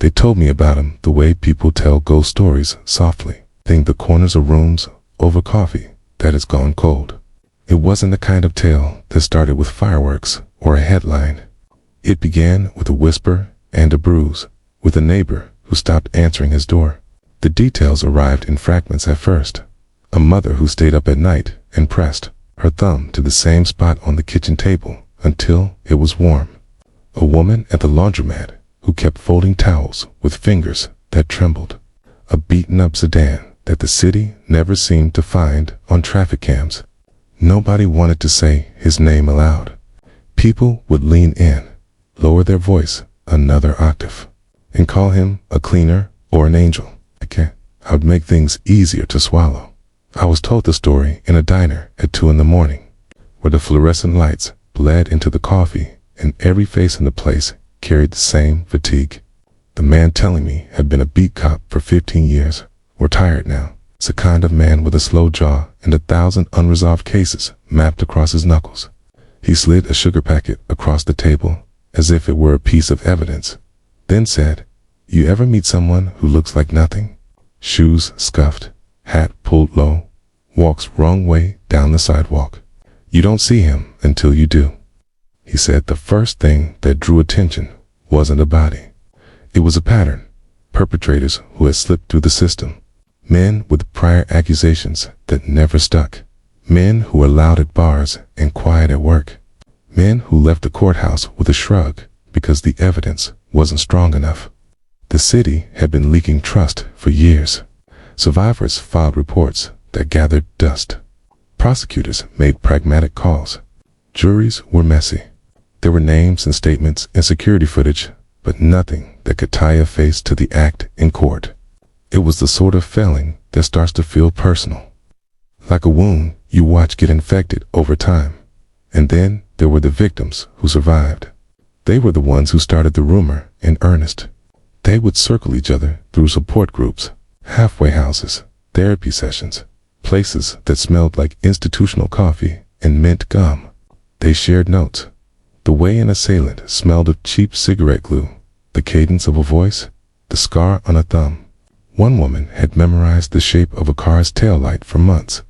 They told me about him the way people tell ghost stories, softly, think the corners of rooms over coffee that has gone cold. It wasn't the kind of tale that started with fireworks or a headline. It began with a whisper and a bruise, with a neighbor who stopped answering his door. The details arrived in fragments at first. A mother who stayed up at night and pressed her thumb to the same spot on the kitchen table until it was warm. A woman at the laundromat who kept folding towels with fingers that trembled. A beaten-up sedan that the city never seemed to find on traffic cams. Nobody wanted to say his name aloud. People would lean in, lower their voice another octave, and call him a cleaner or an angel. I would make things easier to swallow. I was told the story in a diner at 2 in the morning, where the fluorescent lights bled into the coffee and every face in the place carried the same fatigue. The man telling me had been a beat cop for 15 years, retired now. It's a kind of man with a slow jaw and 1,000 unresolved cases mapped across his knuckles. He slid a sugar packet across the table as if it were a piece of evidence, then said, "You ever meet someone who looks like nothing? Shoes scuffed, hat pulled low, walks wrong way down the sidewalk. You don't see him until you do." He said the first thing that drew attention wasn't a body. It was a pattern. Perpetrators who had slipped through the system. Men with prior accusations that never stuck. Men who were loud at bars and quiet at work. Men who left the courthouse with a shrug because the evidence wasn't strong enough. The city had been leaking trust for years. Survivors filed reports that gathered dust. Prosecutors made pragmatic calls. Juries were messy. There were names and statements and security footage, but nothing that could tie a face to the act in court. It was the sort of failing that starts to feel personal. Like a wound you watch get infected over time. And then there were the victims who survived. They were the ones who started the rumor in earnest. They would circle each other through support groups, halfway houses, therapy sessions, places that smelled like institutional coffee and mint gum. They shared notes. The way an assailant smelled of cheap cigarette glue, the cadence of a voice, the scar on a thumb. One woman had memorized the shape of a car's taillight for months.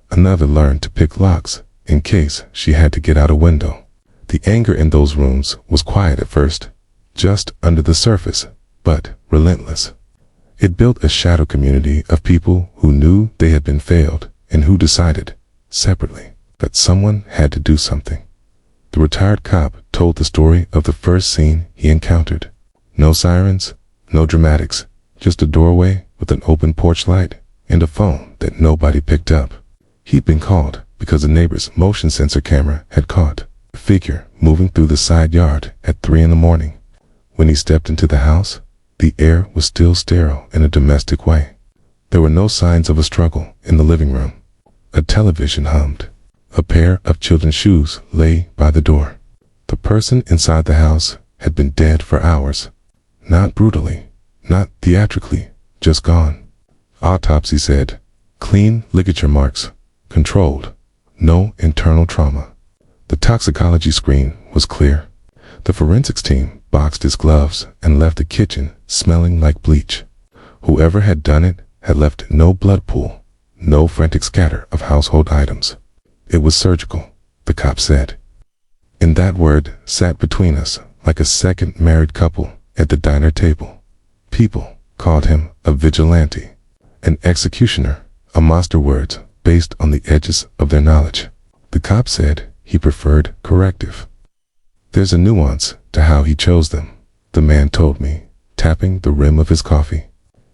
Another learned to pick locks in case she had to get out a window. The anger in those rooms was quiet at first, just under the surface, but relentless. It built a shadow community of people who knew they had been failed and who decided, separately, that someone had to do something. The retired cop told the story of the first scene he encountered. No sirens, no dramatics, just a doorway with an open porch light and a phone that nobody picked up. He'd been called because a neighbor's motion sensor camera had caught a figure moving through the side yard at 3 in the morning. When he stepped into the house, the air was still sterile in a domestic way. There were no signs of a struggle in the living room. A television hummed. A pair of children's shoes lay by the door. The person inside the house had been dead for hours. Not brutally, not theatrically, just gone. Autopsy said, clean ligature marks, controlled, no internal trauma. The toxicology screen was clear. The forensics team boxed his gloves and left the kitchen smelling like bleach. Whoever had done it had left no blood pool, no frantic scatter of household items. It was surgical, the cop said. And that word sat between us like a second married couple at the diner table. People called him a vigilante, an executioner, a monster words based on the edges of their knowledge. The cop said he preferred corrective. There's a nuance to how he chose them, the man told me, tapping the rim of his coffee.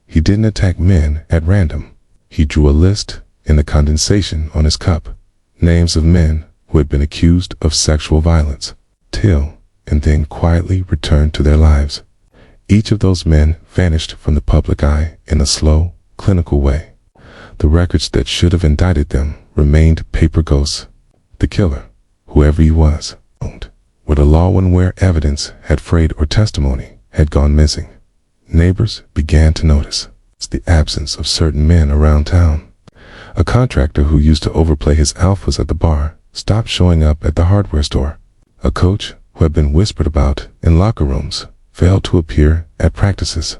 He didn't attack men at random. He drew a list in the condensation on his cup, names of men who had been accused of sexual violence, till, and then quietly returned to their lives. Each of those men vanished from the public eye in a slow, clinical way. The records that should have indicted them remained paper ghosts. The killer, whoever he was, owned. Where the law went where evidence had frayed or testimony had gone missing. Neighbors began to notice the absence of certain men around town. A contractor who used to overplay his alphas at the bar stopped showing up at the hardware store. A coach who had been whispered about in locker rooms failed to appear at practices.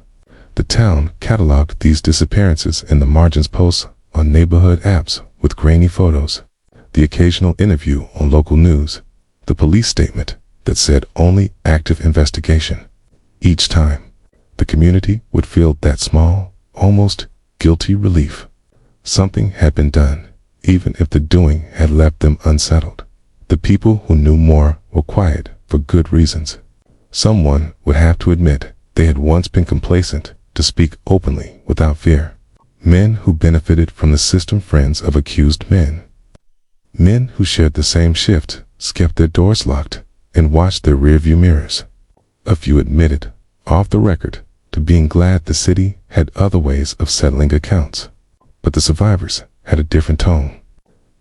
The town cataloged these disappearances in the margins posts on neighborhood apps with grainy photos, the occasional interview on local news, the police statement that said only active investigation. Each time, the community would feel that small, almost guilty relief. Something had been done, even if the doing had left them unsettled. The people who knew more were quiet for good reasons. Someone would have to admit they had once been complacent, to speak openly without fear. Men who benefited from the system, friends of accused men. Men who shared the same shift, kept their doors locked, and watched their rearview mirrors. A few admitted, off the record, to being glad the city had other ways of settling accounts. But the survivors had a different tone.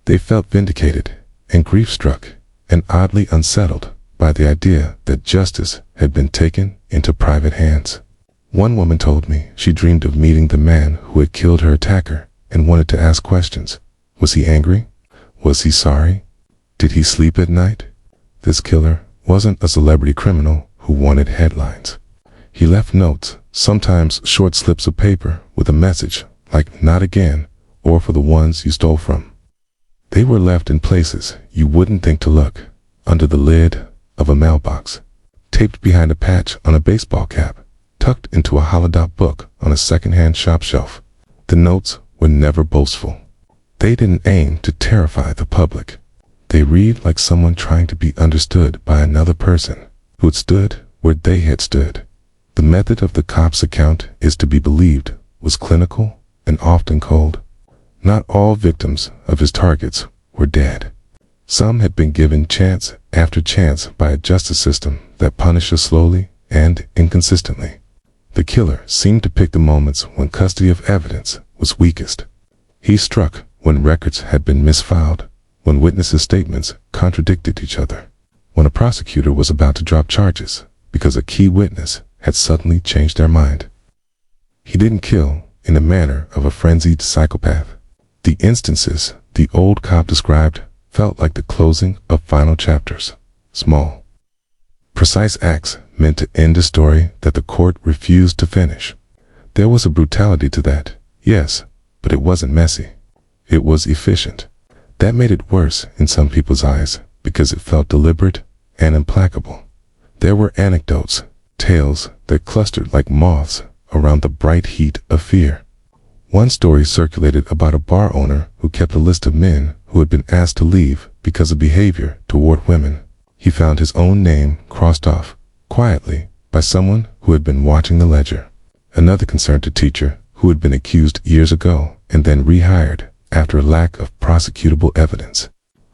They felt vindicated and grief-struck and oddly unsettled by the idea that justice had been taken into private hands. One woman told me she dreamed of meeting the man who had killed her attacker and wanted to ask questions. Was he angry? Was he sorry? Did he sleep at night? This killer wasn't a celebrity criminal who wanted headlines. He left notes, sometimes short slips of paper with a message like "not again" or "for the ones you stole from." They were left in places you wouldn't think to look, under the lid of a mailbox, taped behind a patch on a baseball cap, tucked into a hollowed-out book on a second-hand shop shelf. The notes were never boastful. They didn't aim to terrify the public. They read like someone trying to be understood by another person who had stood where they had stood. The method of the cop's account is to be believed was clinical and often cold. Not all victims of his targets were dead. Some had been given chance after chance by a justice system that punishes slowly and inconsistently. The killer seemed to pick the moments when custody of evidence was weakest. He struck when records had been misfiled, when witnesses' statements contradicted each other, when a prosecutor was about to drop charges because a key witness had suddenly changed their mind. He didn't kill in the manner of a frenzied psychopath. The instances the old cop described felt like the closing of final chapters. Small, precise acts meant to end a story that the court refused to finish. There was a brutality to that, yes, but it wasn't messy. It was efficient. That made it worse in some people's eyes because it felt deliberate and implacable. There were anecdotes, tales that clustered like moths around the bright heat of fear. One story circulated about a bar owner who kept a list of men who had been asked to leave because of behavior toward women. He found his own name crossed off, quietly, by someone who had been watching the ledger. Another concerned a teacher who had been accused years ago and then rehired after a lack of prosecutable evidence.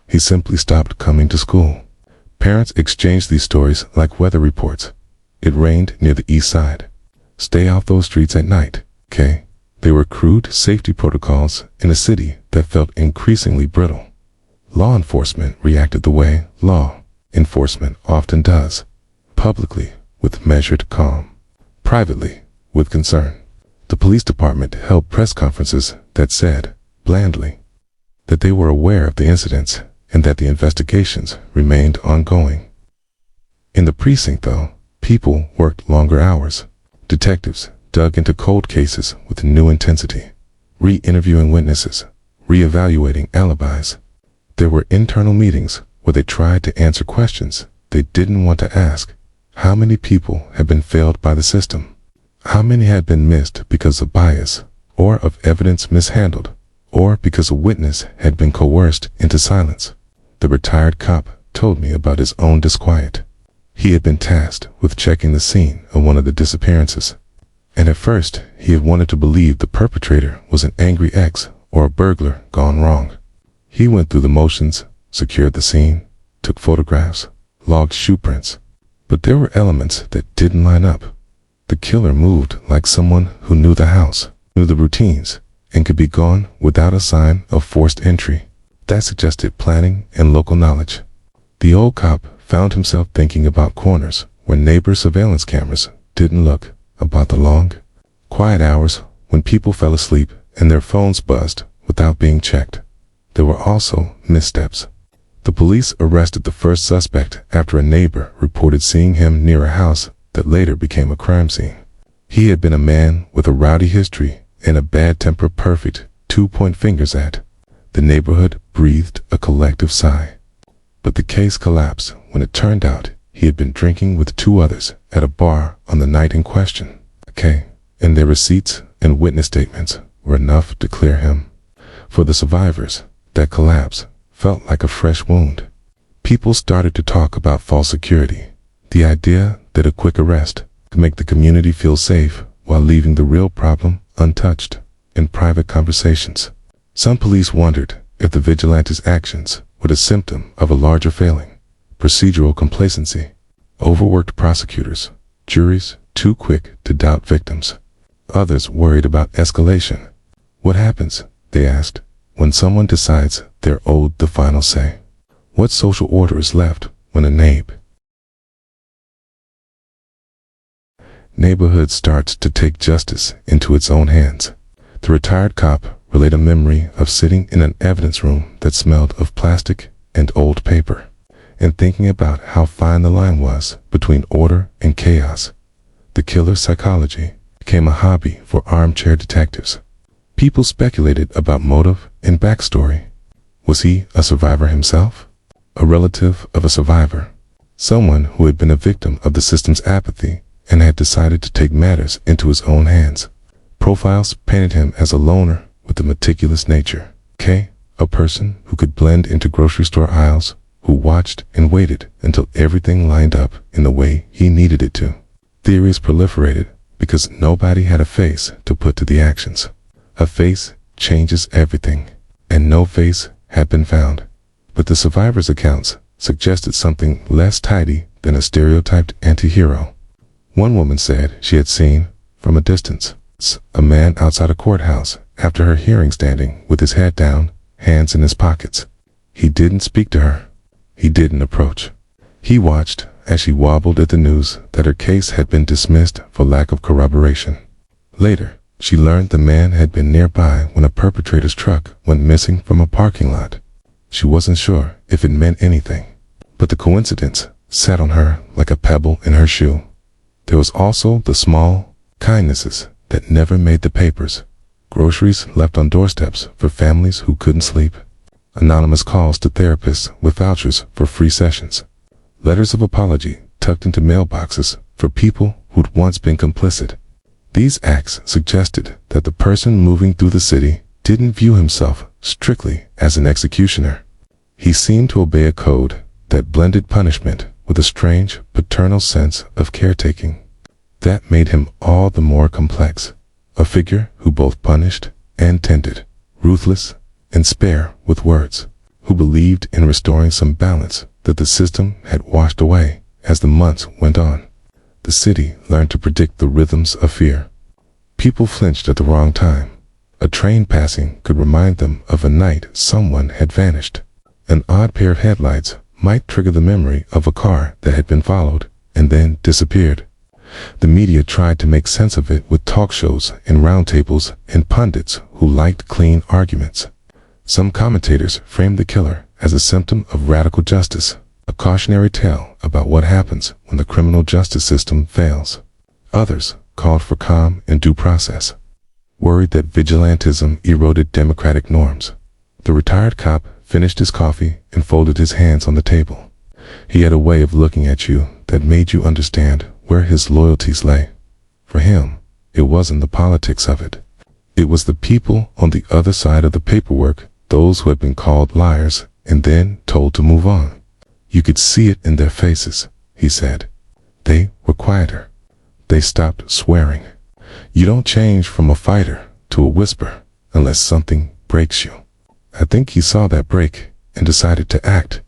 He simply stopped coming to school. Parents exchanged these stories like weather reports. It rained near the east side. Stay off those streets at night, okay? They were crude safety protocols in a city that felt increasingly brittle. Law enforcement reacted the way law enforcement often does, publicly with measured calm, privately with concern. The police department held press conferences that said, blandly, that they were aware of the incidents and that the investigations remained ongoing. In the precinct, though, people worked longer hours. Detectives dug into cold cases with new intensity, re-interviewing witnesses, re-evaluating alibis. There were internal meetings where they tried to answer questions they didn't want to ask. How many people had been failed by the system? How many had been missed because of bias, or of evidence mishandled, or because a witness had been coerced into silence? The retired cop told me about his own disquiet. He had been tasked with checking the scene of one of the disappearances, and at first he had wanted to believe the perpetrator was an angry ex or a burglar gone wrong. He went through the motions, secured the scene, took photographs, logged shoe prints, but there were elements that didn't line up. The killer moved like someone who knew the house, knew the routines, and could be gone without a sign of forced entry. That suggested planning and local knowledge. The old cop found himself thinking about corners where neighbor surveillance cameras didn't look, about the long, quiet hours when people fell asleep and their phones buzzed without being checked. There were also missteps. The police arrested the first suspect after a neighbor reported seeing him near a house that later became a crime scene. He had been a man with a rowdy history and a bad temper perfect 2-point fingers at. The neighborhood breathed a collective sigh. But the case collapsed when it turned out he had been drinking with 2 others at a bar on the night in question. And their receipts and witness statements were enough to clear him. For the survivors, that collapse felt like a fresh wound. People started to talk about false security, the idea that a quick arrest could make the community feel safe while leaving the real problem untouched. In private conversations, some police wondered if the vigilantes' actions were a symptom of a larger failing, procedural complacency, overworked prosecutors, juries too quick to doubt victims. Others worried about escalation. What happens, they asked, when someone decides they're owed the final say? What social order is left when a neighborhood starts to take justice into its own hands? The retired cop relayed a memory of sitting in an evidence room that smelled of plastic and old paper, and thinking about how fine the line was between order and chaos. The killer's psychology became a hobby for armchair detectives. People speculated about motive and backstory. Was he a survivor himself? A relative of a survivor? Someone who had been a victim of the system's apathy and had decided to take matters into his own hands. Profiles painted him as a loner with a meticulous nature. A person who could blend into grocery store aisles, who watched and waited until everything lined up in the way he needed it to. Theories proliferated because nobody had a face to put to the actions. A face changes everything, and no face had been found. But the survivors' accounts suggested something less tidy than a stereotyped anti-hero. One woman said she had seen, from a distance, a man outside a courthouse after her hearing standing with his head down, hands in his pockets. He didn't speak to her. He didn't approach. He watched as she wobbled at the news that her case had been dismissed for lack of corroboration. Later, she learned the man had been nearby when a perpetrator's truck went missing from a parking lot. She wasn't sure if it meant anything, but the coincidence sat on her like a pebble in her shoe. There was also the small kindnesses that never made the papers. Groceries left on doorsteps for families who couldn't sleep. Anonymous calls to therapists with vouchers for free sessions. Letters of apology tucked into mailboxes for people who'd once been complicit. These acts suggested that the person moving through the city didn't view himself strictly as an executioner. He seemed to obey a code that blended punishment with a strange paternal sense of caretaking. That made him all the more complex, a figure who both punished and tended, ruthless and spare with words, who believed in restoring some balance that the system had washed away as the months went on. The city learned to predict the rhythms of fear. People flinched at the wrong time. A train passing could remind them of a night someone had vanished. An odd pair of headlights might trigger the memory of a car that had been followed and then disappeared. The media tried to make sense of it with talk shows and roundtables and pundits who liked clean arguments. Some commentators framed the killer as a symptom of radical justice, a cautionary tale about what happens when the criminal justice system fails. Others called for calm and due process, worried that vigilantism eroded democratic norms. The retired cop finished his coffee and folded his hands on the table. He had a way of looking at you that made you understand where his loyalties lay. For him, it wasn't the politics of it. It was the people on the other side of the paperwork, those who had been called liars and then told to move on. You could see it in their faces, he said. They were quieter. They stopped swearing. You don't change from a fighter to a whisper unless something breaks you. I think he saw that break and decided to act.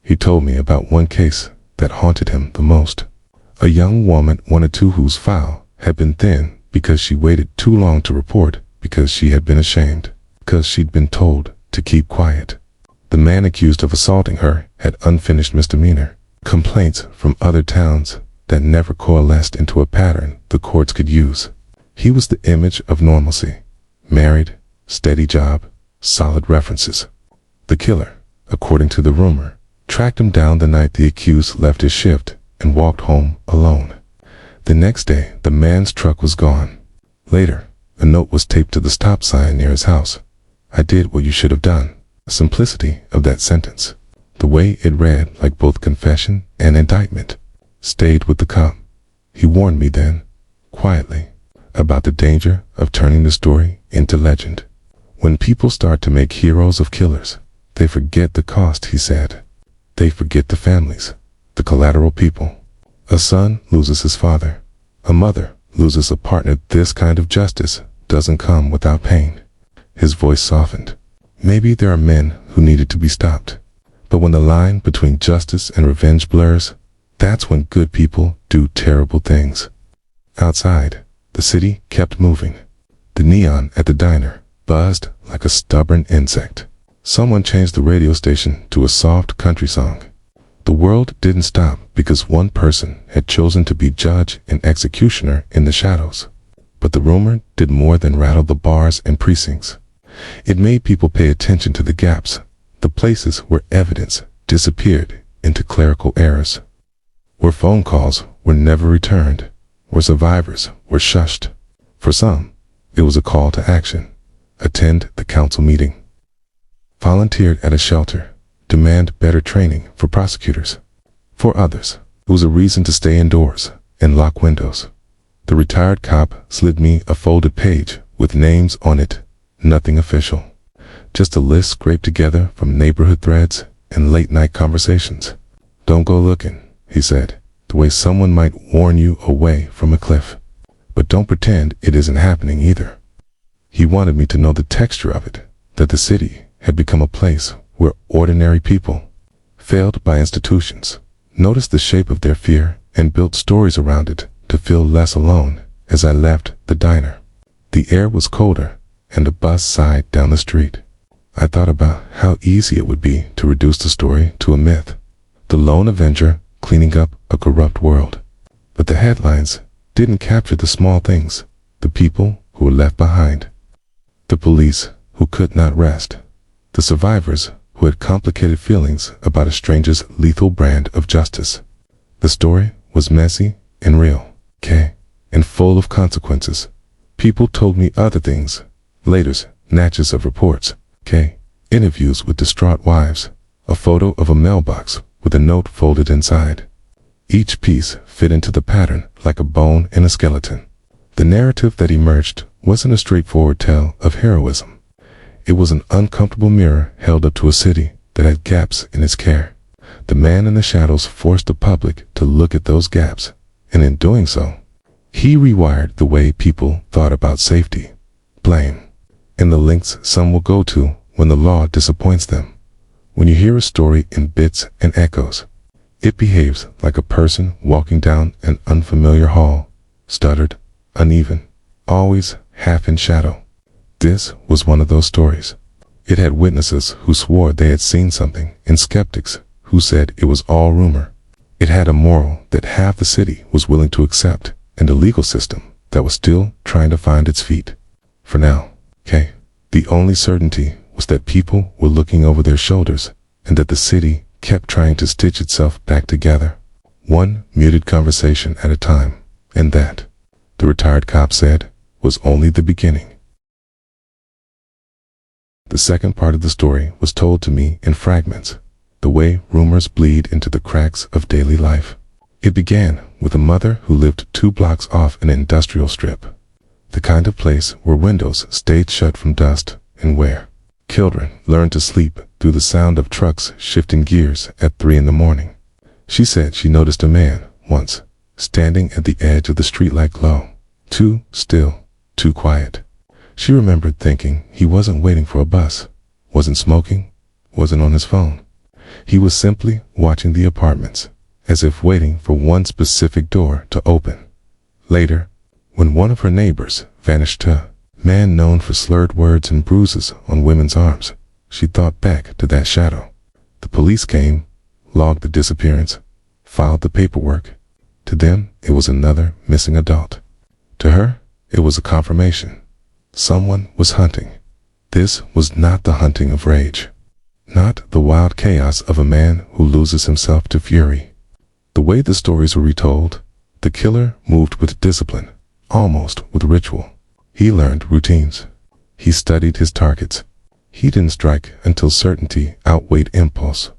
He told me about one case that haunted him the most. A young woman wanted to whose file had been thin because she waited too long to report because she had been ashamed, because she'd been told to keep quiet. The man accused of assaulting her had unfinished misdemeanor complaints from other towns that never coalesced into a pattern the courts could use. He was the image of normalcy. Married, steady job, solid references. The killer, according to the rumor, tracked him down the night the accused left his shift and walked home alone. The next day, the man's truck was gone. Later, a note was taped to the stop sign near his house. I did what you should have done. The simplicity of that sentence, the way it read like both confession and indictment, stayed with the cop. He warned me then, quietly, about the danger of turning the story into legend. When people start to make heroes of killers, they forget the cost, he said. They forget the families, the collateral people. A son loses his father. A mother loses a partner. This kind of justice doesn't come without pain. His voice softened. Maybe there are men who needed to be stopped. But when the line between justice and revenge blurs, that's when good people do terrible things. Outside, the city kept moving. The neon at the diner buzzed like a stubborn insect. Someone changed the radio station to a soft country song. The world didn't stop because one person had chosen to be judge and executioner in the shadows. But the rumor did more than rattle the bars and precincts. It made people pay attention to the gaps, the places where evidence disappeared into clerical errors, where phone calls were never returned, where survivors were shushed. For some, it was a call to action. Attend the council meeting. Volunteered at a shelter. Demand better training for prosecutors. For others, it was a reason to stay indoors and lock windows. The retired cop slid me a folded page with names on it, nothing official. Just a list scraped together from neighborhood threads and late-night conversations. Don't go looking, he said, the way someone might warn you away from a cliff. But don't pretend it isn't happening either. He wanted me to know the texture of it, that the city had become a place where ordinary people, failed by institutions, noticed the shape of their fear and built stories around it to feel less alone. As I left the diner, the air was colder and a bus sighed down the street. I thought about how easy it would be to reduce the story to a myth, the lone avenger cleaning up a corrupt world. But the headlines didn't capture the small things, the people who were left behind, the police who could not rest, the survivors who had complicated feelings about a stranger's lethal brand of justice. The story was messy and real, and full of consequences. People told me other things, later snatches of reports, interviews with distraught wives, a photo of a mailbox with a note folded inside. Each piece fit into the pattern like a bone in a skeleton. The narrative that emerged wasn't a straightforward tale of heroism. It was an uncomfortable mirror held up to a city that had gaps in its care. The man in the shadows forced the public to look at those gaps, and in doing so, he rewired the way people thought about safety, blame, and the lengths some will go to when the law disappoints them. When you hear a story in bits and echoes, it behaves like a person walking down an unfamiliar hall, stuttered, uneven, always half in shadow. This was one of those stories. It had witnesses who swore they had seen something and skeptics who said it was all rumor. It had a moral that half the city was willing to accept and a legal system that was still trying to find its feet. For now, the only certainty was that people were looking over their shoulders and that the city kept trying to stitch itself back together, one muted conversation at a time, and that, the retired cop said, was only the beginning. The second part of the story was told to me in fragments, the way rumors bleed into the cracks of daily life. It began with a mother who lived 2 blocks off an industrial strip, the kind of place where windows stayed shut from dust and where children learned to sleep through the sound of trucks shifting gears at 3 a.m. She said she noticed a man, once, standing at the edge of the streetlight glow, too still, too quiet. She remembered thinking he wasn't waiting for a bus, wasn't smoking, wasn't on his phone. He was simply watching the apartments, as if waiting for one specific door to open. Later, when one of her neighbors vanished to man known for slurred words and bruises on women's arms, she thought back to that shadow. The police came, logged the disappearance, filed the paperwork. To them, it was another missing adult. To her, it was a confirmation. Someone was hunting. This was not the hunting of rage, not the wild chaos of a man who loses himself to fury. The way the stories were retold, The killer moved with discipline, almost with ritual. He learned routines. He studied his targets. He didn't strike until certainty outweighed impulse.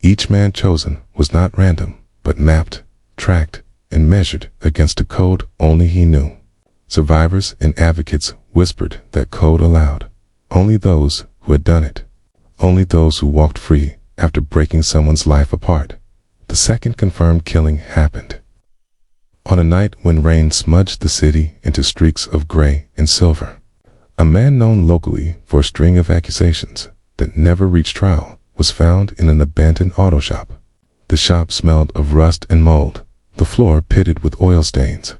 Each man chosen was not random, but mapped, tracked, and measured against a code only he knew. Survivors and advocates whispered that code aloud. Only those who had done it. Only those who walked free after breaking someone's life apart. The second confirmed killing happened. On a night when rain smudged the city into streaks of gray and silver, a man known locally for a string of accusations that never reached trial was found in an abandoned auto shop. The shop smelled of rust and mold, the floor pitted with oil stains.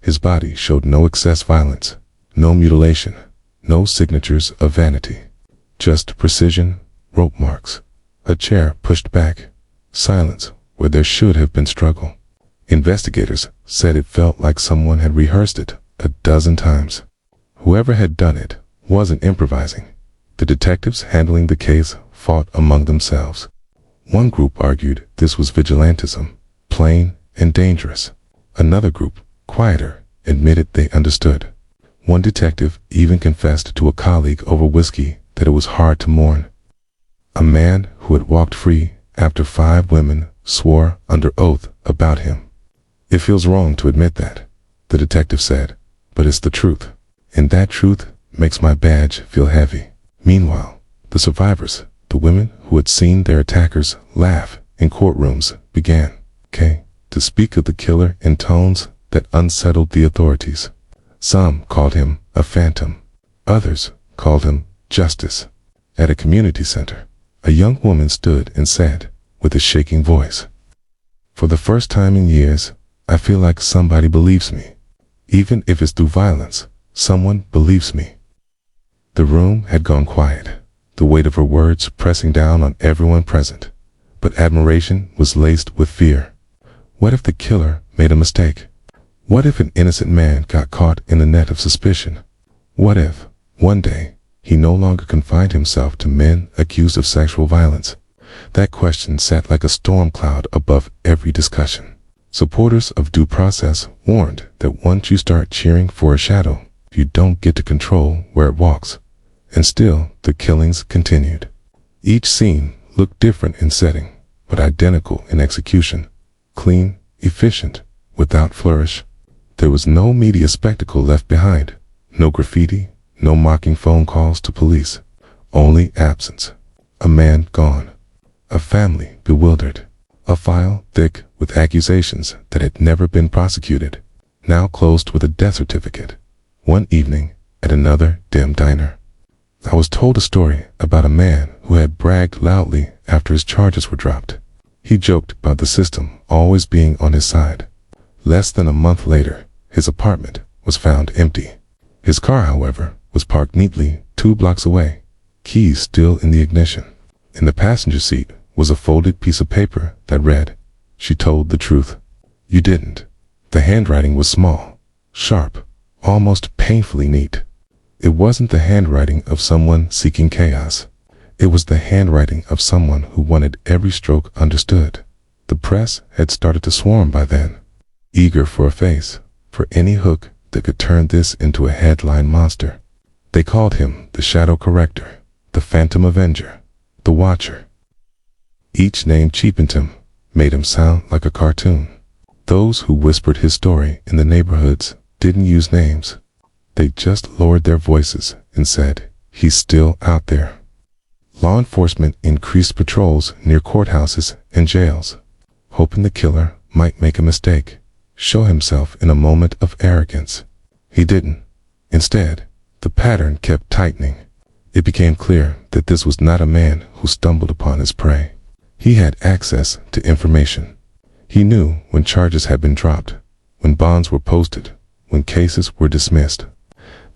His body showed no excess violence, no mutilation, no signatures of vanity. Just precision, rope marks, a chair pushed back, silence where there should have been struggle. Investigators said it felt like someone had rehearsed it a dozen times. Whoever had done it wasn't improvising. The detectives handling the case fought among themselves. One group argued this was vigilantism, plain and dangerous. Another group, quieter, admitted they understood. One detective even confessed to a colleague over whiskey that it was hard to mourn. A man who had walked free after 5 women swore under oath about him. It feels wrong to admit that, the detective said, but it's the truth. And that truth makes my badge feel heavy. Meanwhile, the survivors, the women who had seen their attackers laugh in courtrooms, began, to speak of the killer in tones that unsettled the authorities. Some called him a phantom. Others called him justice. At a community center, a young woman stood and said, with a shaking voice, "For the first time in years, I feel like somebody believes me. Even if it's through violence, someone believes me." The room had gone quiet, the weight of her words pressing down on everyone present. But admiration was laced with fear. What if the killer made a mistake? What if an innocent man got caught in a net of suspicion? What if, one day, he no longer confined himself to men accused of sexual violence? That question sat like a storm cloud above every discussion. Supporters of due process warned that once you start cheering for a shadow, you don't get to control where it walks. And still, the killings continued. Each scene looked different in setting, but identical in execution. Clean, efficient, without flourish. There was no media spectacle left behind. No graffiti, no mocking phone calls to police. Only absence. A man gone. A family bewildered. A file thick with accusations that had never been prosecuted, now closed with a death certificate. One evening, at another dim diner, I was told a story about a man who had bragged loudly after his charges were dropped. He joked about the system always being on his side. Less than a month later, his apartment was found empty. His car, however, was parked neatly 2 blocks away, keys still in the ignition. In the passenger seat was a folded piece of paper that read, "She told the truth. You didn't." The handwriting was small, sharp, almost painfully neat. It wasn't the handwriting of someone seeking chaos. It was the handwriting of someone who wanted every stroke understood. The press had started to swarm by then, eager for a face, for any hook that could turn this into a headline monster. They called him the Shadow Corrector, the Phantom Avenger, the Watcher. Each name cheapened him, made him sound like a cartoon. Those who whispered his story in the neighborhoods didn't use names. They just lowered their voices and said, "He's still out there." Law enforcement increased patrols near courthouses and jails, hoping the killer might make a mistake, show himself in a moment of arrogance. He didn't. Instead, the pattern kept tightening. It became clear that this was not a man who stumbled upon his prey. He had access to information. He knew when charges had been dropped, when bonds were posted, when cases were dismissed.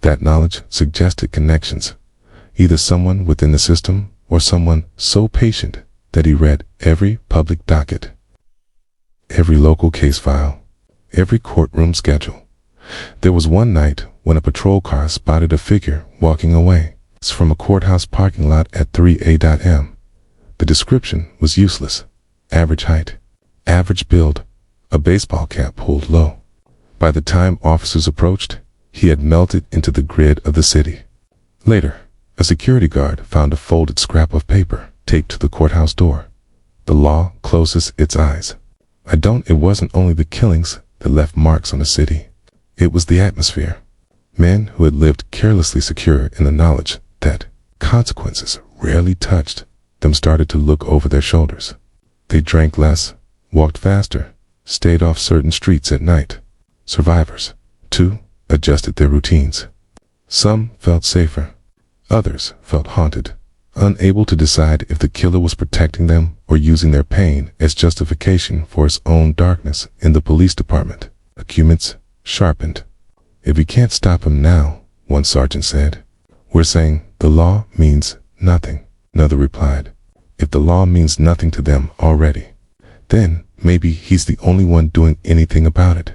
That knowledge suggested connections, either someone within the system or someone so patient that he read every public docket, every local case file, every courtroom schedule. There was one night when a patrol car spotted a figure walking away from a courthouse parking lot at 3 a.m. The description was useless. Average height, average build, a baseball cap pulled low. By the time officers approached, he had melted into the grid of the city. Later, a security guard found a folded scrap of paper taped to the courthouse door. The law closes its eyes. It wasn't only the killings that left marks on the city. It was the atmosphere. Men who had lived carelessly secure in the knowledge that consequences rarely touched them started to look over their shoulders. They drank less, walked faster, stayed off certain streets at night. Survivors, too, adjusted their routines. Some felt safer. Others felt haunted, unable to decide if the killer was protecting them or using their pain as justification for his own darkness. In the police department, arguments sharpened. "If we can't stop him now," one sergeant said, "we're saying the law means nothing," another replied. "If the law means nothing to them already, then maybe he's the only one doing anything about it."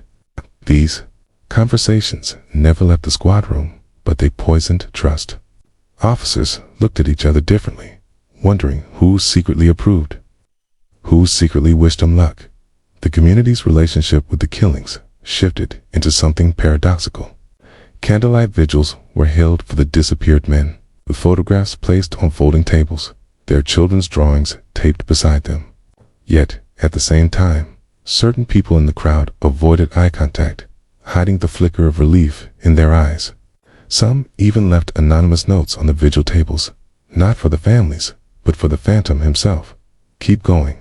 These conversations never left the squad room, but they poisoned trust. Officers looked at each other differently, wondering who secretly approved, who secretly wished him luck. The community's relationship with the killings shifted into something paradoxical. Candlelight vigils were held for the disappeared men, with photographs placed on folding tables, their children's drawings taped beside them. Yet, at the same time, certain people in the crowd avoided eye contact, hiding the flicker of relief in their eyes. Some even left anonymous notes on the vigil tables, not for the families, but for the phantom himself. "Keep going.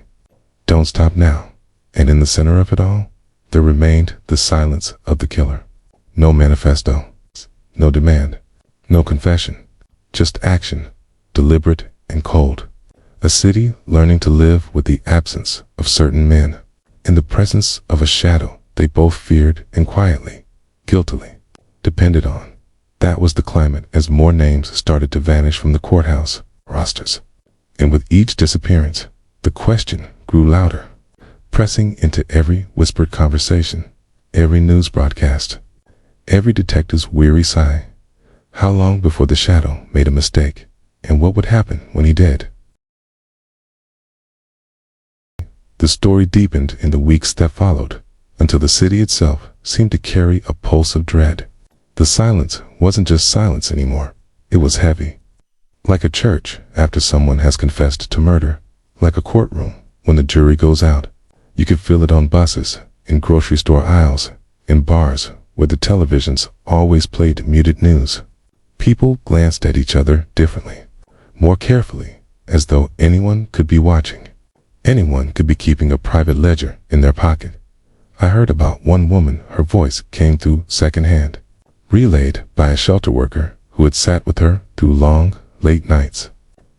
Don't stop now." And in the center of it all, there remained the silence of the killer. No manifesto, no demand, no confession, just action, deliberate and cold. A city learning to live with the absence of certain men, in the presence of a shadow they both feared and quietly, guiltily, depended on. That was the climate as more names started to vanish from the courthouse rosters. And with each disappearance, the question grew louder, pressing into every whispered conversation, every news broadcast, every detective's weary sigh. How long before the shadow made a mistake, and what would happen when he did? The story deepened in the weeks that followed, until the city itself seemed to carry a pulse of dread. The silence wasn't just silence anymore. It was heavy. Like a church after someone has confessed to murder. Like a courtroom when the jury goes out. You could feel it on buses, in grocery store aisles, in bars where the televisions always played muted news. People glanced at each other differently, more carefully, as though anyone could be watching. Anyone could be keeping a private ledger in their pocket. I heard about one woman. Her voice came through secondhand, relayed by a shelter worker who had sat with her through long, late nights.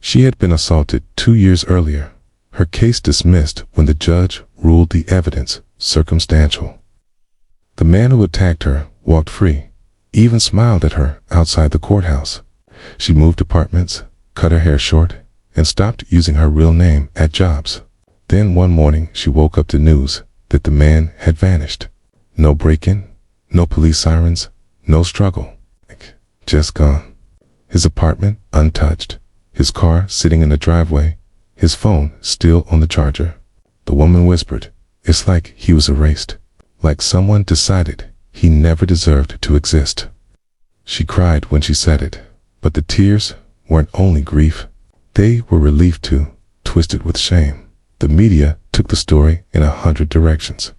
She had been assaulted 2 years earlier, her case dismissed when the judge ruled the evidence circumstantial. The man who attacked her walked free, even smiled at her outside the courthouse. She moved apartments, cut her hair short, and stopped using her real name at jobs. Then one morning she woke up to news that the man had vanished. No break-in, no police sirens, no struggle, just gone. His apartment untouched, his car sitting in the driveway, his phone still on the charger. The woman whispered, "It's like he was erased, like someone decided he never deserved to exist." She cried when she said it, but the tears weren't only grief. They were relief too, twisted with shame. The media took the story in 100 directions.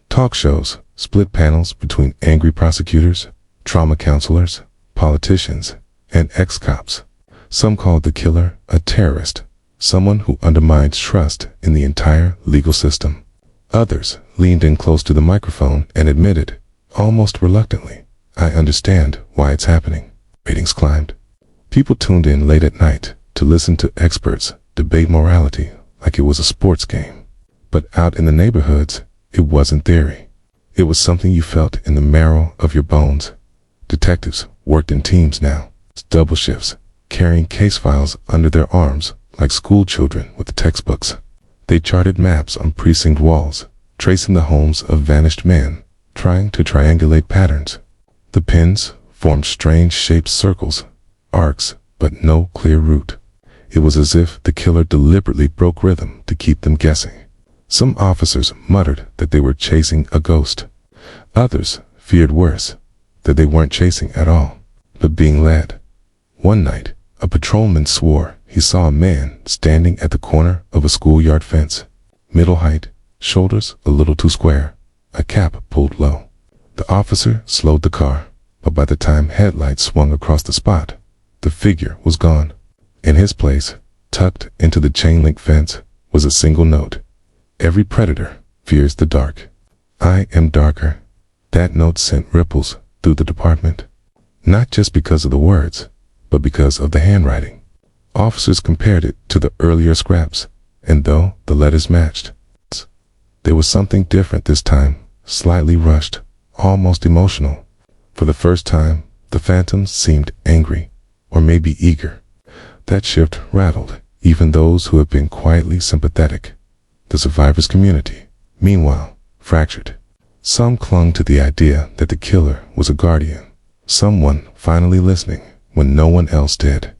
Talk shows split panels between angry prosecutors, trauma counselors, politicians, and ex-cops. Some called the killer a terrorist, someone who undermines trust in the entire legal system. Others leaned in close to the microphone and admitted, almost reluctantly, "I understand why it's happening." Ratings climbed. People tuned in late at night to listen to experts debate morality like it was a sports game. But out in the neighborhoods, it wasn't theory. It was something you felt in the marrow of your bones. Detectives worked in teams now, double shifts, carrying case files under their arms like school children with textbooks. They charted maps on precinct walls, tracing the homes of vanished men, trying to triangulate patterns. The pins formed strange-shaped circles, arcs, but no clear route. It was as if the killer deliberately broke rhythm to keep them guessing. Some officers muttered that they were chasing a ghost. Others feared worse, that they weren't chasing at all, but being led. One night, a patrolman swore he saw a man standing at the corner of a schoolyard fence, middle height, shoulders a little too square, a cap pulled low. The officer slowed the car, but by the time headlights swung across the spot, the figure was gone. In his place, tucked into the chain-link fence, was a single note. Every predator fears the dark. I am darker. That note sent ripples through the department, not just because of the words, but because of the handwriting. Officers compared it to the earlier scraps, and though the letters matched, there was something different this time, slightly rushed, almost emotional. For the first time, the phantoms seemed angry, or maybe eager. That shift rattled even those who had been quietly sympathetic. The survivors' community, meanwhile, fractured. Some clung to the idea that the killer was a guardian, someone finally listening when no one else did.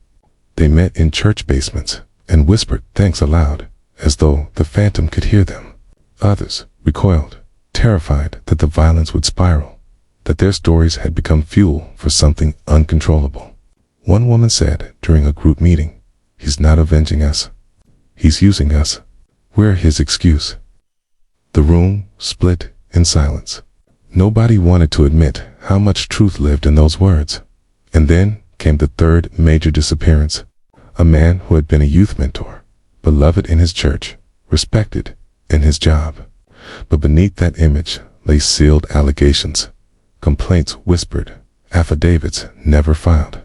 They met in church basements and whispered thanks aloud, as though the phantom could hear them. Others recoiled, terrified that the violence would spiral, that their stories had become fuel for something uncontrollable. One woman said during a group meeting, "He's not avenging us. He's using us. We're his excuse." The room split in silence. Nobody wanted to admit how much truth lived in those words. And then came the third major disappearance. A man who had been a youth mentor, beloved in his church, respected in his job. But beneath that image lay sealed allegations, complaints whispered, affidavits never filed.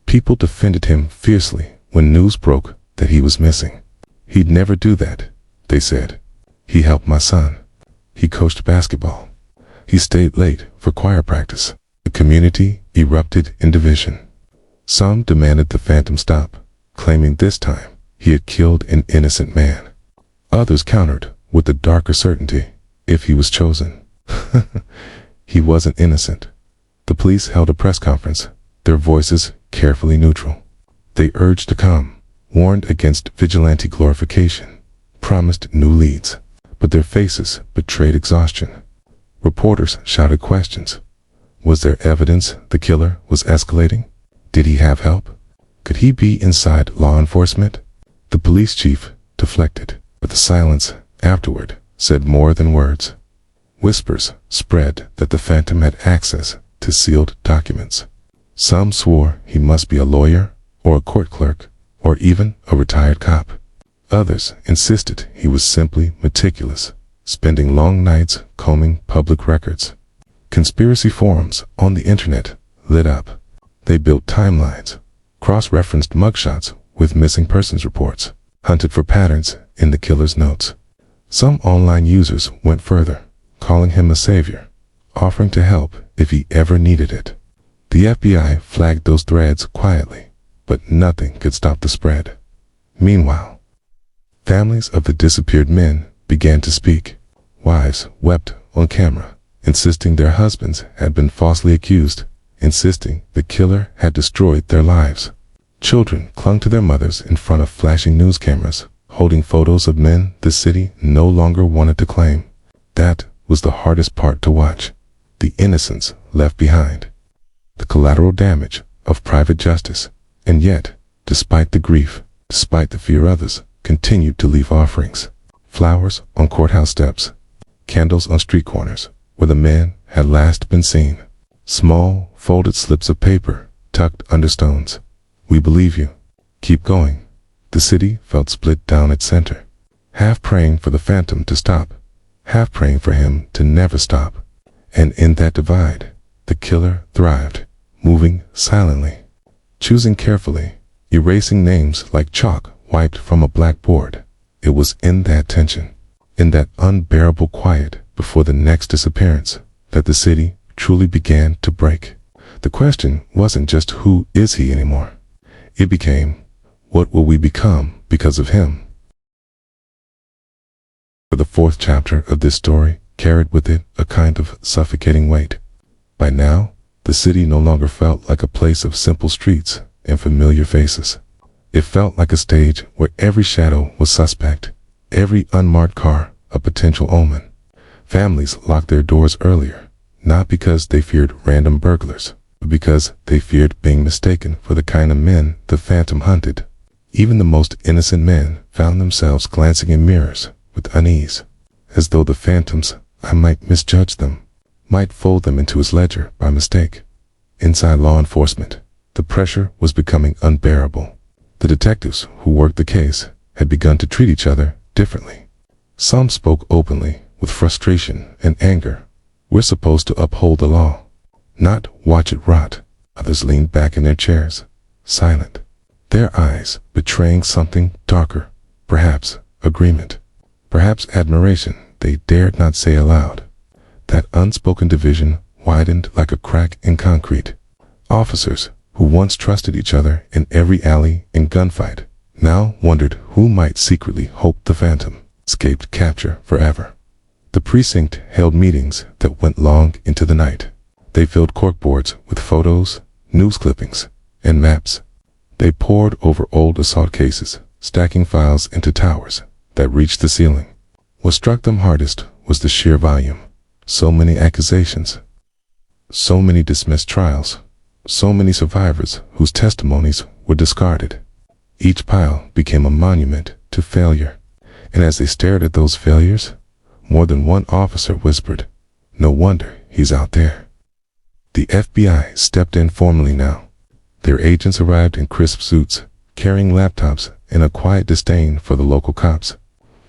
People defended him fiercely when news broke that he was missing. "He'd never do that," they said. "He helped my son. He coached basketball. He stayed late for choir practice." The community erupted in division. Some demanded the phantom stop, claiming this time he had killed an innocent man. Others countered with the darker certainty, if he was chosen, he wasn't innocent. The police held a press conference, their voices carefully neutral. They urged to calm, warned against vigilante glorification, promised new leads, but their faces betrayed exhaustion. Reporters shouted questions. Was there evidence the killer was escalating? Did he have help? Could he be inside law enforcement? The police chief deflected, but the silence afterward said more than words. Whispers spread that the phantom had access to sealed documents. Some swore he must be a lawyer or a court clerk or even a retired cop. Others insisted he was simply meticulous, spending long nights combing public records. Conspiracy forums on the internet lit up. They built timelines, cross-referenced mugshots with missing persons reports, hunted for patterns in the killer's notes. Some online users went further, calling him a savior, offering to help if he ever needed it. The FBI flagged those threads quietly, but nothing could stop the spread. Meanwhile, families of the disappeared men began to speak. Wives wept on camera, insisting their husbands had been falsely accused, insisting the killer had destroyed their lives. Children clung to their mothers in front of flashing news cameras, holding photos of men the city no longer wanted to claim. That was the hardest part to watch. The innocents left behind. The collateral damage of private justice. And yet, despite the grief, despite the fear, others continued to leave offerings. Flowers on courthouse steps, candles on street corners where the man had last been seen. Small, folded slips of paper tucked under stones. "We believe you. Keep going." The city felt split down its center, half praying for the phantom to stop, half praying for him to never stop. And in that divide, the killer thrived, moving silently, choosing carefully, erasing names like chalk wiped from a blackboard. It was in that tension, in that unbearable quiet before the next disappearance, that the city truly began to break. The question wasn't just who is he anymore. It became, what will we become because of him? For the fourth chapter of this story carried with it a kind of suffocating weight. By now, the city no longer felt like a place of simple streets and familiar faces. It felt like a stage where every shadow was suspect, every unmarked car a potential omen. Families locked their doors earlier, not because they feared random burglars, but because they feared being mistaken for the kind of men the phantom hunted. Even the most innocent men found themselves glancing in mirrors with unease, as though the phantom's eye might misjudge them, might fold them into his ledger by mistake. Inside law enforcement, the pressure was becoming unbearable. The detectives who worked the case had begun to treat each other differently. Some spoke openly with frustration and anger. "We're supposed to uphold the law, not watch it rot." Others leaned back in their chairs, silent, their eyes betraying something darker, perhaps agreement, perhaps admiration they dared not say aloud. That unspoken division widened like a crack in concrete. Officers who once trusted each other in every alley and gunfight now wondered who might secretly hope the phantom escaped capture forever. The precinct held meetings that went long into the night. They filled corkboards with photos, news clippings, and maps. They pored over old assault cases, stacking files into towers that reached the ceiling. What struck them hardest was the sheer volume. So many accusations, so many dismissed trials, so many survivors whose testimonies were discarded. Each pile became a monument to failure, and as they stared at those failures, more than one officer whispered, "No wonder he's out there." The FBI stepped in formally now. Their agents arrived in crisp suits, carrying laptops and a quiet disdain for the local cops.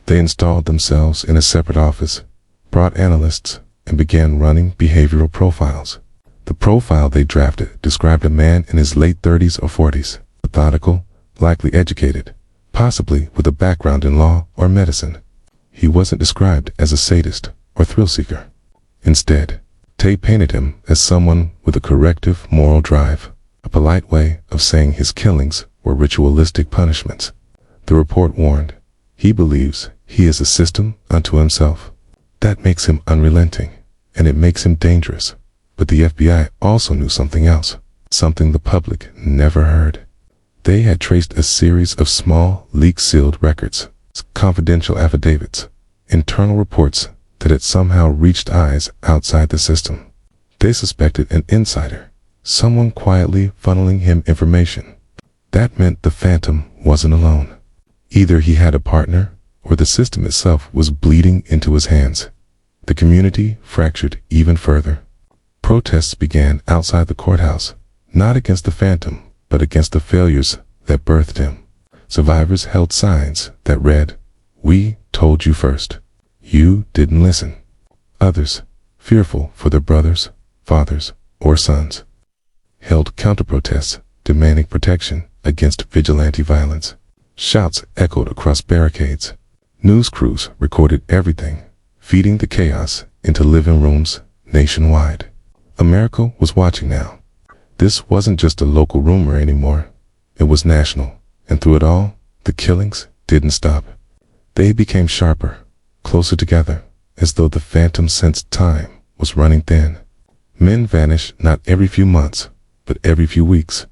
They installed themselves in a separate office, brought analysts, and began running behavioral profiles. The profile they drafted described a man in his late 30s or 40s, methodical, likely educated, possibly with a background in law or medicine. He wasn't described as a sadist or thrill-seeker. Instead, Tay painted him as someone with a corrective moral drive, a polite way of saying his killings were ritualistic punishments. The report warned, "He believes he is a system unto himself." That makes him unrelenting, and it makes him dangerous. But the FBI also knew something else, something the public never heard. They had traced a series of small, leak-sealed records, confidential affidavits, internal reports that had somehow reached eyes outside the system. They suspected an insider, someone quietly funneling him information. That meant the phantom wasn't alone. Either he had a partner, or the system itself was bleeding into his hands. The community fractured even further. Protests began outside the courthouse, not against the phantom, but against the failures that birthed him. Survivors held signs that read, "We told you first. You didn't listen." Others, fearful for their brothers, fathers, or sons, held counter-protests demanding protection against vigilante violence. Shouts echoed across barricades. News crews recorded everything, feeding the chaos into living rooms nationwide. America was watching now. This wasn't just a local rumor anymore. It was national, and through it all, the killings didn't stop. They became sharper, closer together, as though the phantom sensed time was running thin. Men vanished not every few months, but every few weeks.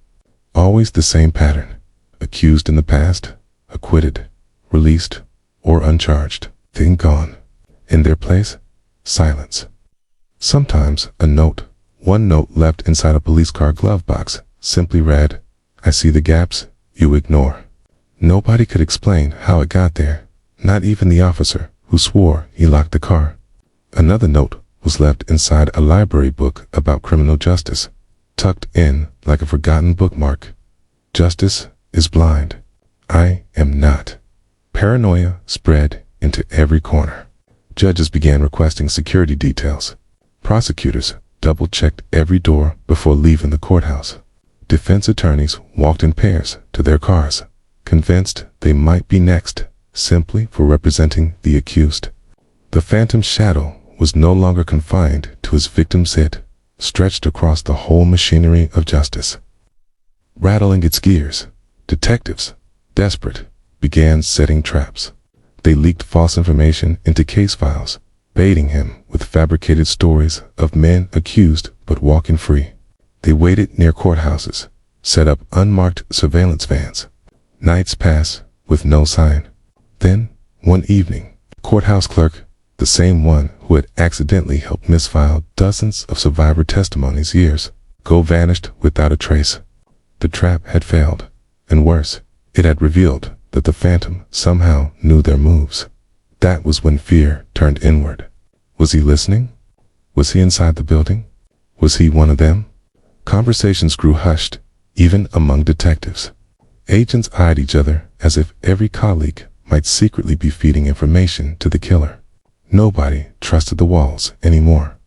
Always the same pattern. Accused in the past, acquitted, released, or uncharged, then gone. In their place, silence. Sometimes a note. One note left inside a police car glove box simply read, "I see the gaps you ignore." Nobody could explain how it got there, not even the officer who swore he locked the car. Another note was left inside a library book about criminal justice, tucked in like a forgotten bookmark. "Justice is blind. I am not." Paranoia spread into every corner. Judges began requesting security details. Prosecutors double-checked every door before leaving the courthouse. Defense attorneys walked in pairs to their cars, convinced they might be next, simply for representing the accused. The phantom's shadow was no longer confined to his victim's hit, stretched across the whole machinery of justice. Rattling its gears, detectives, desperate, began setting traps. They leaked false information into case files, baiting him with fabricated stories of men accused but walking free. They waited near courthouses, set up unmarked surveillance vans. Nights passed with no sign. Then, one evening, courthouse clerk The same one who had accidentally helped misfile dozens of survivor testimonies years ago vanished without a trace. The trap had failed, and worse, it had revealed that the phantom somehow knew their moves. That was when fear turned inward. Was he listening? Was he inside the building? Was he one of them? Conversations grew hushed, even among detectives. Agents eyed each other as if every colleague might secretly be feeding information to the killer. Nobody trusted the walls anymore.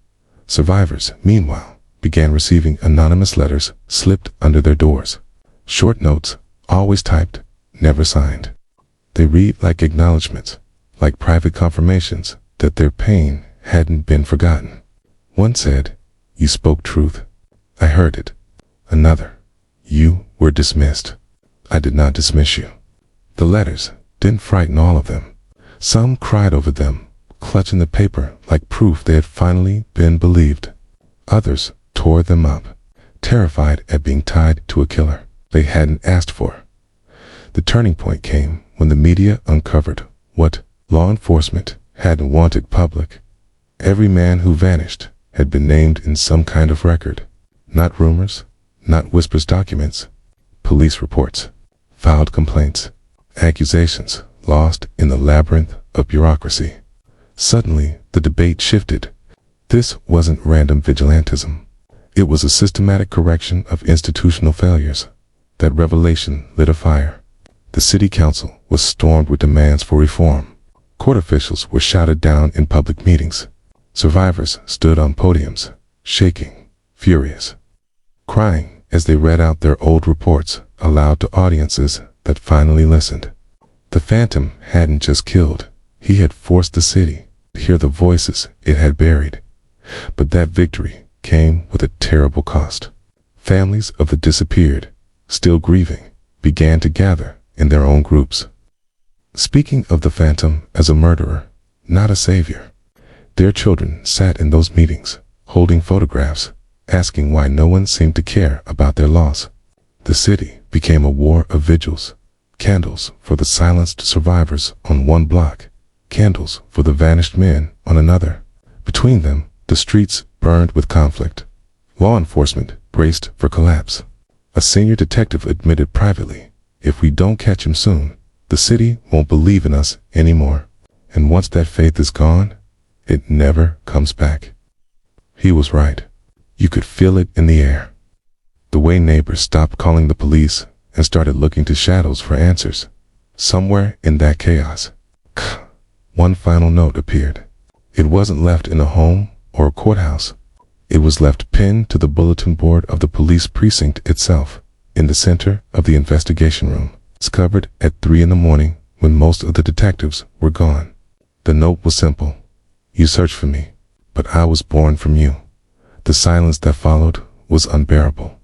Survivors, meanwhile, began receiving anonymous letters slipped under their doors. Short notes, always typed, never signed. They read like acknowledgments, like private confirmations that their pain hadn't been forgotten. One said, "You spoke truth. I heard it." Another, "You were dismissed. I did not dismiss you." The letters didn't frighten all of them. Some cried over them, clutching the paper like proof they had finally been believed. Others tore them up, terrified at being tied to a killer they hadn't asked for. The turning point came when the media uncovered what law enforcement hadn't wanted public. Every man who vanished had been named in some kind of record. Not rumors, not whispers documents, police reports, filed complaints, accusations lost in the labyrinth of bureaucracy. Suddenly, the debate shifted. This wasn't random vigilantism. It was a systematic correction of institutional failures. That revelation lit a fire. The city council was stormed with demands for reform. Court officials were shouted down in public meetings. Survivors stood on podiums, shaking, furious, crying as they read out their old reports aloud to audiences that finally listened. The phantom hadn't just killed, he had forced the city to hear the voices it had buried. But that victory came with a terrible cost. Families of the disappeared, still grieving, began to gather in their own groups, speaking of the phantom as a murderer, not a savior. Their children sat in those meetings, holding photographs, asking why no one seemed to care about their loss. The city became a war of vigils, candles for the silenced survivors on one block, candles for the vanished men on another. Between them, the streets burned with conflict. Law enforcement braced for collapse. A senior detective admitted privately, "If we don't catch him soon, the city won't believe in us anymore. And once that faith is gone, it never comes back." He was right. You could feel it in the air. The way neighbors stopped calling the police and started looking to shadows for answers. Somewhere in that chaos, one final note appeared. It wasn't left in a home or a courthouse. It was left pinned to the bulletin board of the police precinct itself, in the center of the investigation room. Discovered at 3 in the morning when most of the detectives were gone. The note was simple. "You searched for me, but I was born from you." The silence that followed was unbearable.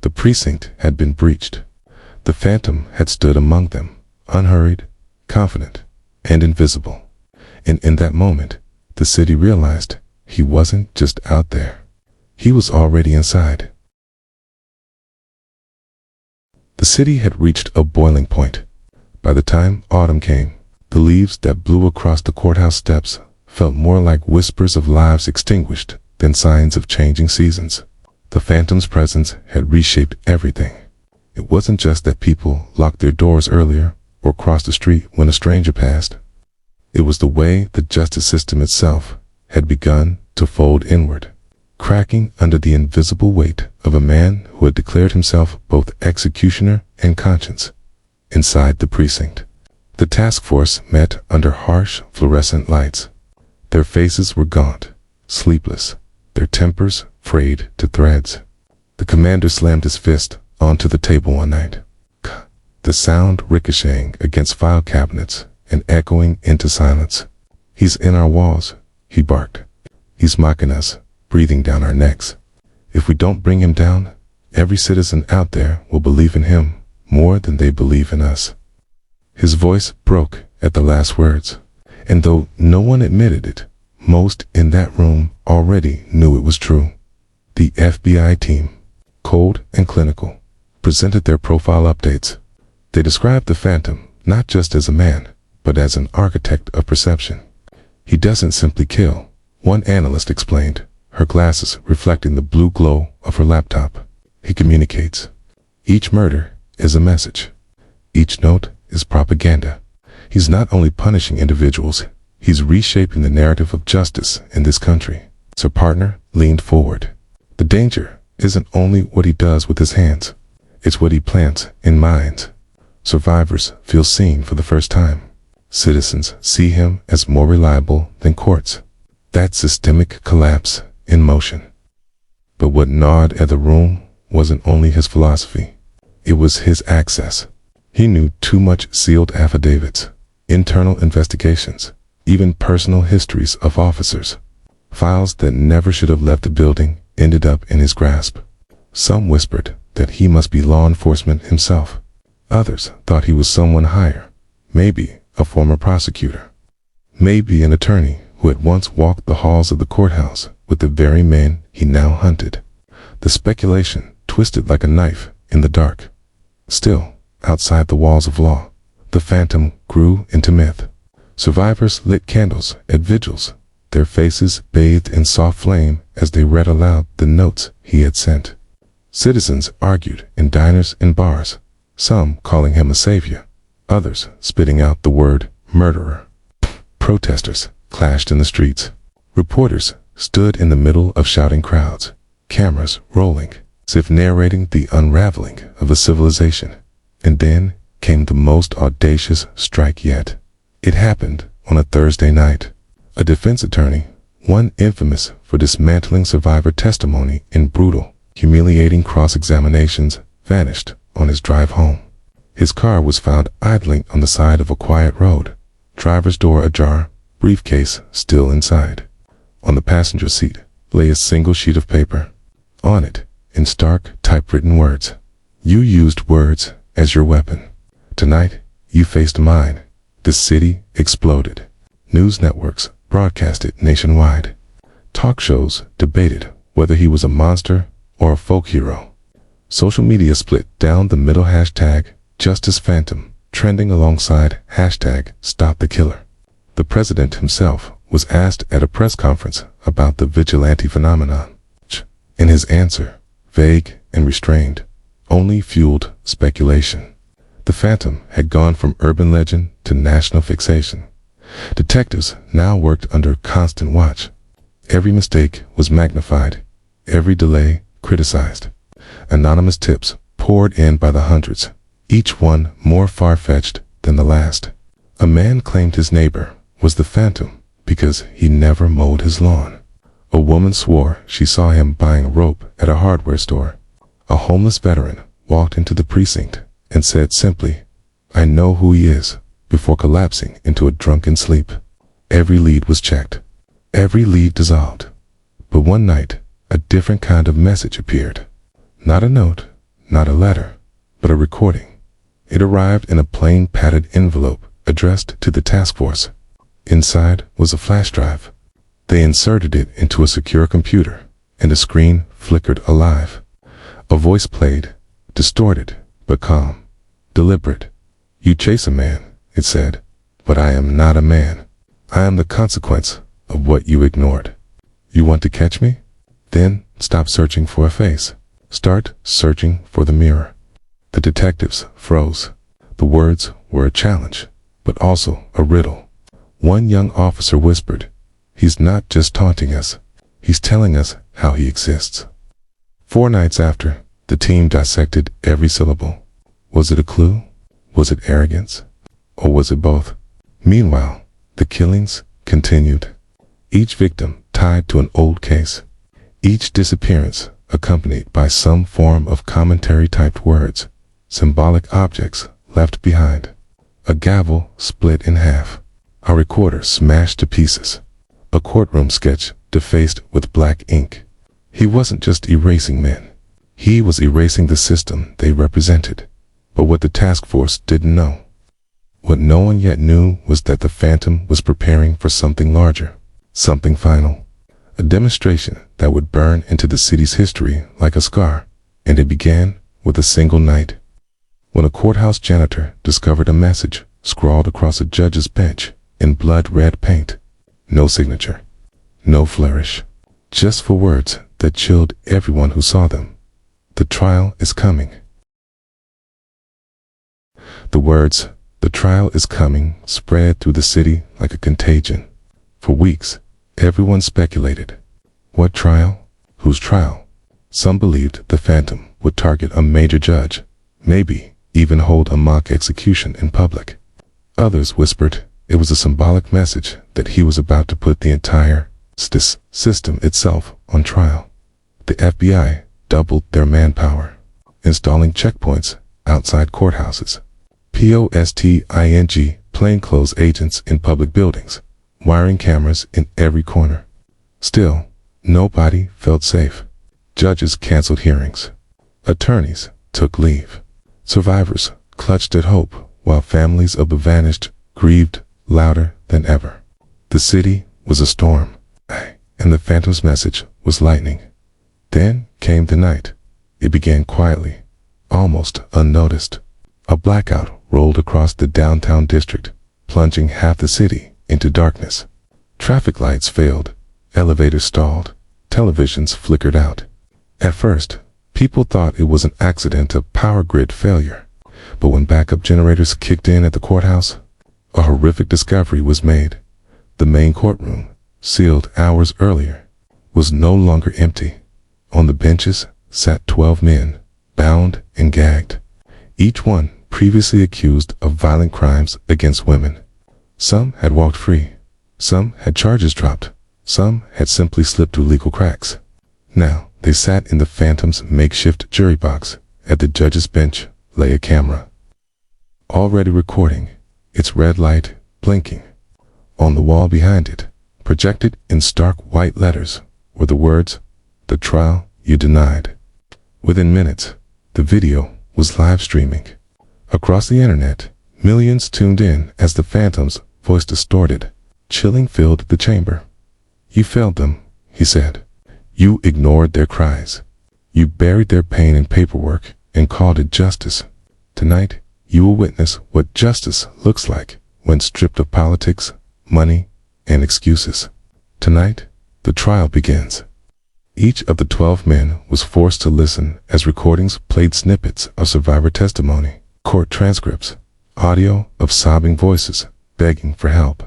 The precinct had been breached. The phantom had stood among them, unhurried, confident, and invisible. And in that moment, the city realized he wasn't just out there. He was already inside. The city had reached a boiling point. By the time autumn came, the leaves that blew across the courthouse steps felt more like whispers of lives extinguished than signs of changing seasons. The phantom's presence had reshaped everything. It wasn't just that people locked their doors earlier or crossed the street when a stranger passed. It was the way the justice system itself had begun to fold inward, cracking under the invisible weight of a man who had declared himself both executioner and conscience. Inside the precinct, the task force met under harsh fluorescent lights. Their faces were gaunt, sleepless, their tempers frayed to threads. The commander slammed his fist onto the table one night, the sound ricocheting against file cabinets and echoing into silence. "He's in our walls," he barked. "He's mocking us, breathing down our necks. If we don't bring him down, every citizen out there will believe in him more than they believe in us." His voice broke at the last words, and though no one admitted it, most in that room already knew it was true. The FBI team, cold and clinical, presented their profile updates. They described the phantom not just as a man, but as an architect of perception. He doesn't simply kill, one analyst explained, her glasses reflecting the blue glow of her laptop. He communicates. Each murder is a message. Each note is propaganda. He's not only punishing individuals, he's reshaping the narrative of justice in this country. Her partner leaned forward. The danger isn't only what he does with his hands, it's what he plants in minds. Survivors feel seen for the first time. Citizens see him as more reliable than courts. That systemic collapse in motion. But what gnawed at the room wasn't only his philosophy, it was his access. He knew too much sealed affidavits, internal investigations, even personal histories of officers. Files that never should have left the building ended up in his grasp. Some whispered that he must be law enforcement himself. Others thought he was someone higher, maybe a former prosecutor, maybe an attorney who had once walked the halls of the courthouse with the very men he now hunted. The speculation twisted like a knife in the dark. Still, outside the walls of law, the phantom grew into myth. Survivors lit candles at vigils, their faces bathed in soft flame as they read aloud the notes he had sent. Citizens argued in diners and bars, some calling him a savior, others spitting out the word murderer. Protesters clashed in the streets. Reporters stood in the middle of shouting crowds, cameras rolling, as if narrating the unraveling of a civilization. And then came the most audacious strike yet. It happened on a Thursday night. A defense attorney, one infamous for dismantling survivor testimony in brutal, humiliating cross-examinations, vanished on his drive home. His car was found idling on the side of a quiet road, driver's door ajar, briefcase still inside. On the passenger seat lay a single sheet of paper. On it, in stark, typewritten words, "You used words as your weapon. Tonight, you faced mine." The city exploded. News networks broadcast it nationwide. Talk shows debated whether he was a monster or a folk hero. Social media split down the middle, hashtag Justice Phantom trending alongside hashtag Stop the Killer. The president himself was asked at a press conference about the vigilante phenomenon. In his answer, vague and restrained, only fueled speculation. The phantom had gone from urban legend to national fixation. Detectives now worked under constant watch. Every mistake was magnified, every delay criticized. Anonymous tips poured in by the hundreds, each one more far-fetched than the last. A man claimed his neighbor was the phantom because he never mowed his lawn. A woman swore she saw him buying a rope at a hardware store. A homeless veteran walked into the precinct and said simply, "I know who he is," before collapsing into a drunken sleep. Every lead was checked. Every lead dissolved. But one night, a different kind of message appeared. Not a note, not a letter, but a recording. It arrived in a plain padded envelope addressed to the task force. Inside was a flash drive. They inserted it into a secure computer, and the screen flickered alive. A voice played, distorted but calm, deliberate. "You chase a man," it said, "but I am not a man. I am the consequence of what you ignored. You want to catch me? Then stop searching for a face. Start searching for the mirror." The detectives froze. The words were a challenge, but also a riddle. One young officer whispered, "He's not just taunting us. He's telling us how he exists." 4 nights after, the team dissected every syllable. Was it a clue? Was it arrogance? Or was it both? Meanwhile, the killings continued. Each victim tied to an old case. Each disappearance accompanied by some form of commentary-typed words, symbolic objects left behind. A gavel split in half. A recorder smashed to pieces. A courtroom sketch defaced with black ink. He wasn't just erasing men. He was erasing the system they represented. But what the task force didn't know, what no one yet knew, was that the phantom was preparing for something larger, something final. A demonstration that would burn into the city's history like a scar. And it began with a single night, when a courthouse janitor discovered a message scrawled across a judge's bench in blood-red paint. no signature, no flourish. Just 4 words that chilled everyone who saw them. The trial is coming. The words, "The trial is coming," spread through the city like a contagion. For weeks, everyone speculated. What trial? Whose trial? Some believed the Phantom would target a major judge, maybe even hold a mock execution in public. Others whispered it was a symbolic message that he was about to put the entire system itself on trial. The FBI doubled their manpower, installing checkpoints outside courthouses, posting plainclothes agents in public buildings, wiring cameras in every corner. Still, nobody felt safe. Judges canceled hearings. Attorneys took leave. Survivors clutched at hope, while families of the vanished grieved louder than ever. The city was a storm, and the Phantom's message was lightning. Then came the night. It began quietly, almost unnoticed. A blackout rolled across the downtown district, plunging half the city into darkness. Traffic lights failed, elevators stalled, televisions flickered out. At first, people thought it was an accident of power grid failure. But when backup generators kicked in at the courthouse, a horrific discovery was made. The main courtroom, sealed hours earlier, was no longer empty. On the benches sat 12 men, bound and gagged, each one previously accused of violent crimes against women. Some had walked free, some had charges dropped, some had simply slipped through legal cracks. Now they sat in the Phantom's makeshift jury box. At the judge's bench lay a camera, already recording, its red light blinking. On the wall behind it, projected in stark white letters, were the words, "The trial you denied." Within minutes, the video was live streaming. Across the internet, millions tuned in as the Phantom's voice distorted. Chilling filled the chamber. "You failed them," he said. "You ignored their cries. You buried their pain in paperwork and called it justice. Tonight, you will witness what justice looks like when stripped of politics, money, and excuses. Tonight, the trial begins." Each of the 12 men was forced to listen as recordings played snippets of survivor testimony, court transcripts, audio of sobbing voices begging for help.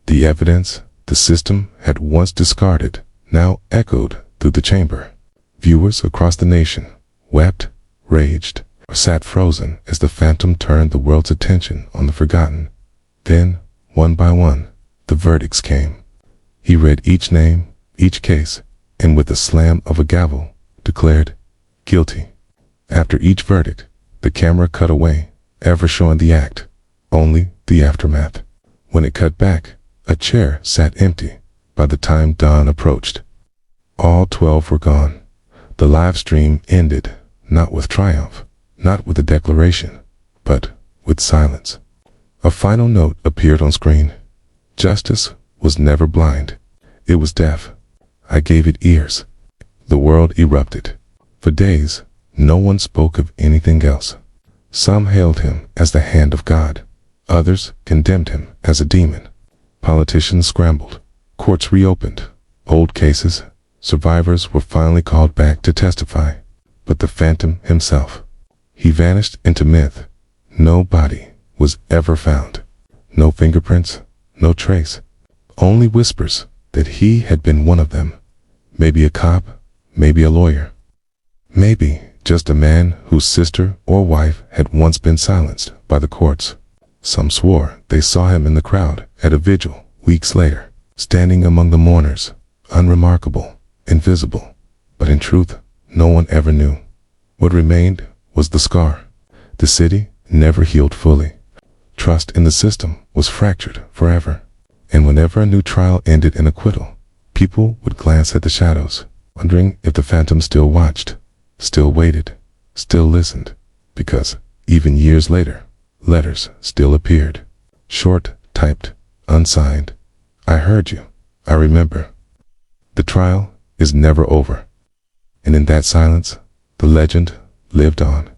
The evidence the system had once discarded now echoed through the chamber. Viewers across the nation wept, raged, or sat frozen as the Phantom turned the world's attention on the forgotten. Then, one by one, the verdicts came. He read each name, each case, and with the slam of a gavel, declared, "Guilty." After each verdict, the camera cut away, ever showing the act, only the aftermath. When it cut back, a chair sat empty by the time dawn approached. All 12 were gone. The live stream ended, not with triumph, not with a declaration, but with silence. A final note appeared on screen. Justice was never blind. It was deaf. I gave it ears. The world erupted. For days, no one spoke of anything else. Some hailed him as the hand of God. Others condemned him as a demon. Politicians scrambled. Courts reopened. Old cases, survivors were finally called back to testify. But the Phantom himself, he vanished into myth. No body was ever found. No fingerprints, no trace. Only whispers that he had been one of them. Maybe a cop, maybe a lawyer. Maybe just a man whose sister or wife had once been silenced by the courts. Some swore they saw him in the crowd at a vigil weeks later, standing among the mourners, unremarkable, invisible. But in truth, no one ever knew. What remained was the scar. The city never healed fully. Trust in the system was fractured forever. And whenever a new trial ended in acquittal, people would glance at the shadows, wondering if the Phantom still watched, still waited, still listened. Because, even years later, letters still appeared. Short, typed, unsigned. "I heard you. I remember." The trial is never over. And in that silence, the legend lived on.